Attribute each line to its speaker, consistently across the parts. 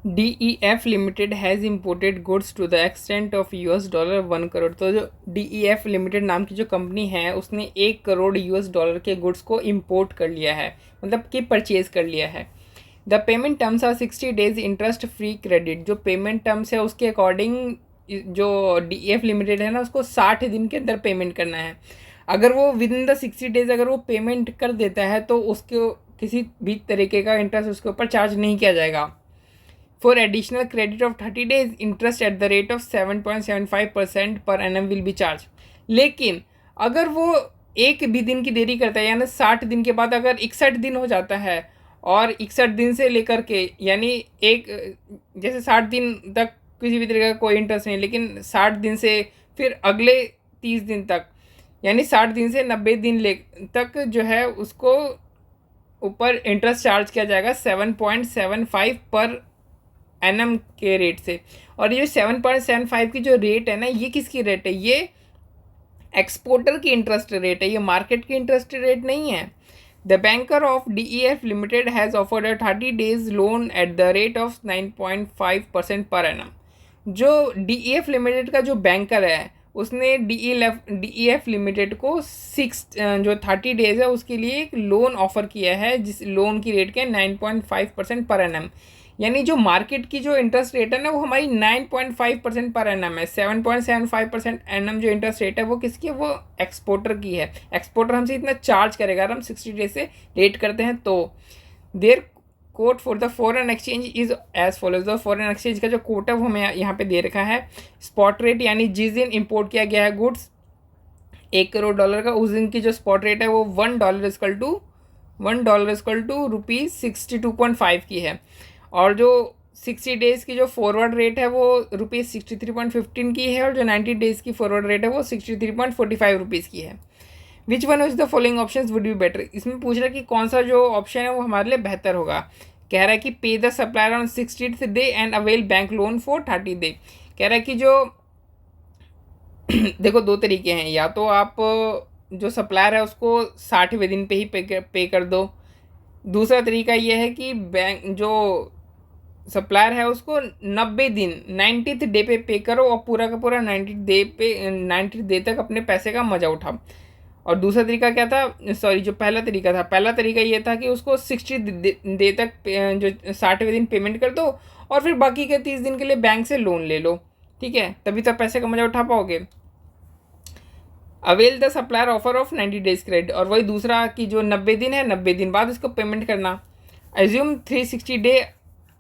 Speaker 1: DEF limited has imported goods to the extent of $1 crore. तो जो DEF limited नाम की जो कंपनी है उसने 1 करोड़ $, के गुड्स को इम्पोर्ट कर लिया है, मतलब कि परचेज कर लिया है। The payment terms are 60 days interest free credit. जो पेमेंट टर्म्स है उसके अकॉर्डिंग जो DEF लिमिटेड है ना उसको 60 दिन के अंदर पेमेंट करना है। अगर वो विद इन द 60 डेज अगर वो पेमेंट कर देता है तो उसको किसी भी तरीके का इंटरेस्ट उसके ऊपर चार्ज नहीं किया जाएगा। For additional credit of 30 days interest at the rate of 7.75% per annum will be charge. लेकिन अगर वो एक भी दिन की देरी करता है, यानी 60 दिन के बाद अगर 61 दिन हो जाता है और 61 दिन से लेकर के यानी एक जैसे 60 दिन तक किसी भी तरीके का कोई इंटरेस्ट नहीं, लेकिन 60 दिन से फिर अगले 30 दिन तक यानी 60 दिन से 90 दिन ले तक जो है उसको ऊपर इंटरेस्ट चार्ज किया जाएगा 7.75 पर एनम के रेट से। और ये 7.75 की जो रेट है ना ये किसकी रेट है, ये एक्सपोर्टर की इंटरेस्ट रेट है, ये मार्केट की इंटरेस्ट रेट नहीं है। The banker of DEF limited has offered a 30 days loan at the rate of 9.5% per annum. जो DEF लिमिटेड का जो बैंकर है उसने DEF लिमिटेड को 30 डेज है उसके लिए एक लोन ऑफर किया है जिस लोन की रेट के 9.5% पर एनम। यानी जो मार्केट की जो इंटरेस्ट रेट है ना वो हमारी 9.5% पर एनम है। 7.75% एनम जो इंटरेस्ट रेट है वो किसकी है, वो एक्सपोर्टर की है। एक्सपोर्टर हमसे इतना चार्ज करेगा अगर हम 60 डेज से लेट करते हैं तो। Their quote for the foreign exchange is as follows. The foreign exchange का जो कोट है वो हमें यहाँ पे दे रखा है। स्पॉट रेट यानी जिस दिन इम्पोर्ट किया गया है गुड्स $1 करोड़ का उस दिन की जो स्पॉट रेट है वो $1 ₹62.5 की है। और जो 60 डेज की जो फॉरवर्ड रेट है वो ₹63.15 की है और जो 90 डेज की फॉरवर्ड रेट है वो ₹63.45 की है। Which one is the following option would be better. इसमें पूछ रहा है कि कौन सा जो ऑप्शन है वो हमारे लिए बेहतर होगा। कह रहा है कि पे the supplier on 60th day and avail bank loan for 30 day. कह रहा है कि जो देखो दो तरीके हैं, या तो आप जो सप्लायर है उसको 60वें दिन पे ही पे कर दो। दूसरा तरीका ये है कि बैंक जो सप्लायर है उसको 90 दिन 90th डे पे करो और पूरा का पूरा 90 डे तक अपने पैसे का मजा उठाओ। और दूसरा तरीका क्या था, सॉरी जो पहला तरीका ये था कि उसको 60 डे तक जो 60वें दिन पेमेंट कर दो और फिर बाकी के 30 दिन के लिए बैंक से लोन ले लो, ठीक है, तभी तो पैसे का मजा उठा पाओगे। Avail the supplier offer of 90 days credit. और वही दूसरा कि जो 90 दिन है 90 दिन बाद उसको पेमेंट करना। एज्यूम 360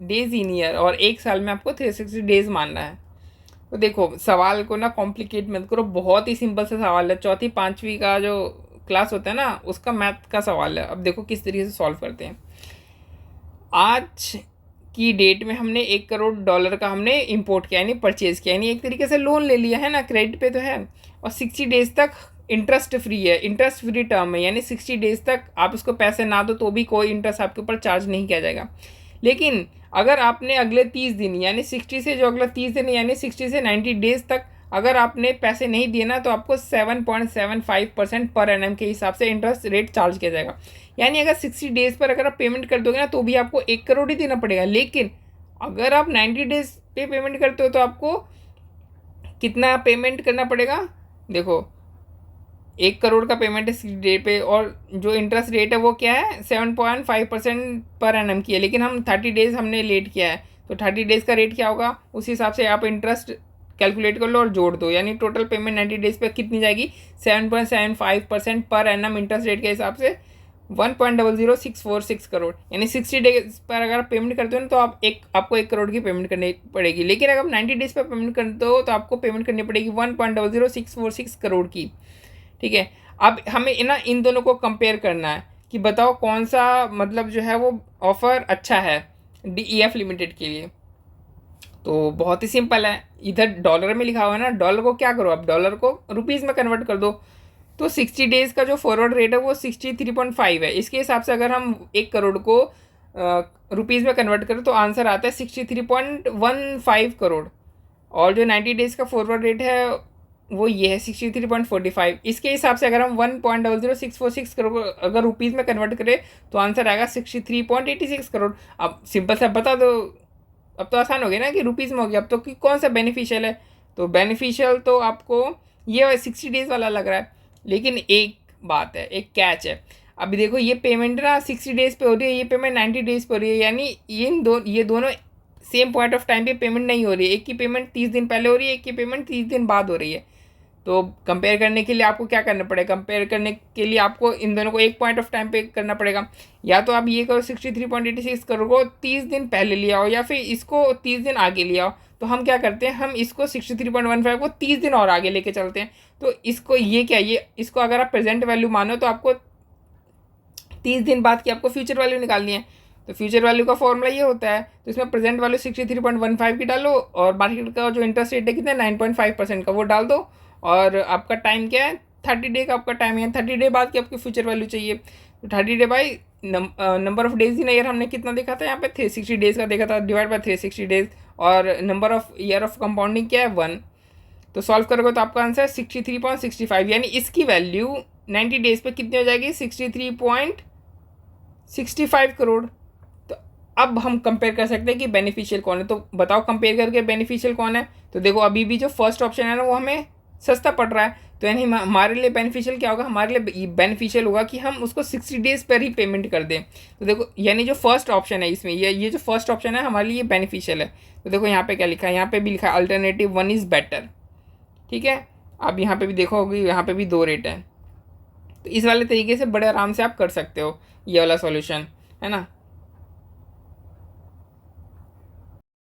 Speaker 1: डेज इन ईयर, और एक साल में आपको 360 डेज मानना है। तो देखो सवाल को ना कॉम्प्लिकेट मत करो, बहुत ही सिंपल सा सवाल है। चौथी पाँचवीं का जो क्लास होता है ना उसका मैथ का सवाल है। अब देखो किस तरीके से सॉल्व करते हैं। आज की डेट में हमने $1 करोड़ का हमने इंपोर्ट किया यानी परचेज़ किया, यानी एक तरीके से लोन ले लिया है ना, क्रेडिट पे तो है। और 60 डेज तक इंटरेस्ट फ्री है, इंटरेस्ट फ्री टर्म है, यानी 60 डेज तक आप उसको पैसे ना दो तो भी कोई इंटरेस्ट आपके ऊपर चार्ज नहीं किया जाएगा। लेकिन अगर आपने अगले 30 दिन यानी 60 से जो अगला 30 दिन यानी 60 से 90 डेज तक अगर आपने पैसे नहीं दिए ना तो आपको 7.75% पर एनम के हिसाब से इंटरेस्ट रेट चार्ज किया जाएगा। यानी अगर 60 डेज पर अगर आप पेमेंट कर दोगे ना तो भी आपको 1 करोड़ ही देना पड़ेगा। लेकिन अगर आप 90 डेज पे पेमेंट करते हो तो आपको कितना पेमेंट करना पड़ेगा, देखो 1 करोड़ का पेमेंट है 60 डे पे और जो इंटरेस्ट रेट है वो क्या है 7.5% पर एनम की है। लेकिन हम 30 डेज हमने लेट किया है तो 30 डेज का रेट क्या होगा उस हिसाब से आप इंटरेस्ट कैलकुलेट कर लो और जोड़ दो, यानी टोटल पेमेंट 90 डेज पे कितनी जाएगी 7.75% पर एनम इंटरेस्ट रेट के हिसाब से 1.00646 करोड़। यानी 60 डेज पर अगर आप पेमेंट करते हो ना तो आपको 1 करोड़ की पेमेंट करनी पड़ेगी। लेकिन अगर आप 90 डेज पर पेमेंट करते हो तो आपको पेमेंट करनी पड़ेगी 1.00646 करोड़ की, ठीक है। अब हमें ना इन दोनों को कंपेयर करना है कि बताओ कौन सा मतलब जो है वो ऑफ़र अच्छा है DEF लिमिटेड के लिए। तो बहुत ही सिंपल है, इधर डॉलर में लिखा हुआ है ना, डॉलर को क्या करो, आप डॉलर को रुपीज़ में कन्वर्ट कर दो। तो 60 डेज़ का जो फॉरवर्ड रेट है वो 63.5 है। इसके हिसाब से अगर हम 1 करोड़ को रुपीज़ में कन्वर्ट करें तो आंसर आता है 63.15 करोड़। और जो 90 डेज़ का फॉरवर्ड रेट है वो ये है 63.45। इसके हिसाब से अगर हम 1.00646 करोड़ अगर रुपीज़ में कन्वर्ट करें तो आंसर आएगा 63.86 करोड़। अब सिंपल सा बता दो अब तो आसान हो गया ना कि रुपीज़ में हो गया। अब तो कि कौन सा बेनिफिशियल है, तो बेनिफिशियल तो आपको ये 60 डेज़ वाला लग रहा है। लेकिन एक बात है, एक कैच है। अभी देखो ये पेमेंट ना 60 डेज़ पे हो रही है, ये पेमेंट 90 डेज़ पे हो रही है, यानी ये दोनों सेम पॉइंट ऑफ टाइम पे पेमेंट नहीं हो रही है। एक की पेमेंट 30 दिन पहले हो रही है, एक की पेमेंट 30 दिन बाद हो रही है। तो कंपेयर करने के लिए आपको क्या करना पड़ेगा, कंपेयर करने के लिए आपको इन दोनों को एक पॉइंट ऑफ टाइम पे करना पड़ेगा। या तो आप ये करो 63.86 करोड़ को 30 दिन पहले ले आओ, या फिर इसको 30 दिन आगे ले आओ। तो हम क्या करते हैं, हम इसको 63.15 को 30 दिन और आगे लेके चलते हैं। तो इसको ये क्या, ये इसको अगर आप प्रेजेंट वैल्यू मानो तो आपको 30 दिन बाद की आपको फ्यूचर वैल्यू निकालनी है। तो फ्यूचर वैल्यू का फॉर्मूला ये होता है, तो इसमें प्रेजेंट वैल्यू 63.15 की डालो और मार्केट का जो इंटरेस्ट रेट है कितना 9.5% का वो डाल दो, और आपका टाइम क्या है 30 डे का आपका टाइम है। 30 डे बाद की आपकी फ्यूचर वैल्यू चाहिए। तो 30 day by number of days in year हमने कितना देखा था यहाँ पे 360 डेज का देखा था, डिवाइड बाई 360 डेज, और number of year of compounding क्या है 1। तो सॉल्व करोगे तो आपका आंसर 63.65, यानी इसकी वैल्यू 90 डेज पे कितनी हो जाएगी 63.65 करोड़। तो अब हम कंपेयर कर सकते हैं कि बेनिफिशियल कौन है। तो बताओ कंपेयर करके बेनिफिशियल कौन है। तो देखो अभी भी जो फर्स्ट ऑप्शन है ना वो हमें सस्ता पड़ रहा है, तो यानी हमारे लिए बेनिफिशियल क्या होगा, हमारे लिए बेनिफिशियल होगा कि हम उसको 60 डेज पर ही पेमेंट कर दें। तो देखो यानी जो फर्स्ट ऑप्शन है इसमें, ये जो फर्स्ट ऑप्शन है हमारे लिए बेनिफिशियल है। तो देखो यहाँ पे क्या लिखा है, यहाँ पे भी लिखा है अल्टरनेटिव 1 इज़ बेटर। ठीक है, अब यहाँ पे भी देखोगे यहाँ पे भी 2 रेट है। तो इस वाले तरीके से बड़े आराम से आप कर सकते हो ये वाला सॉल्यूशन, है ना।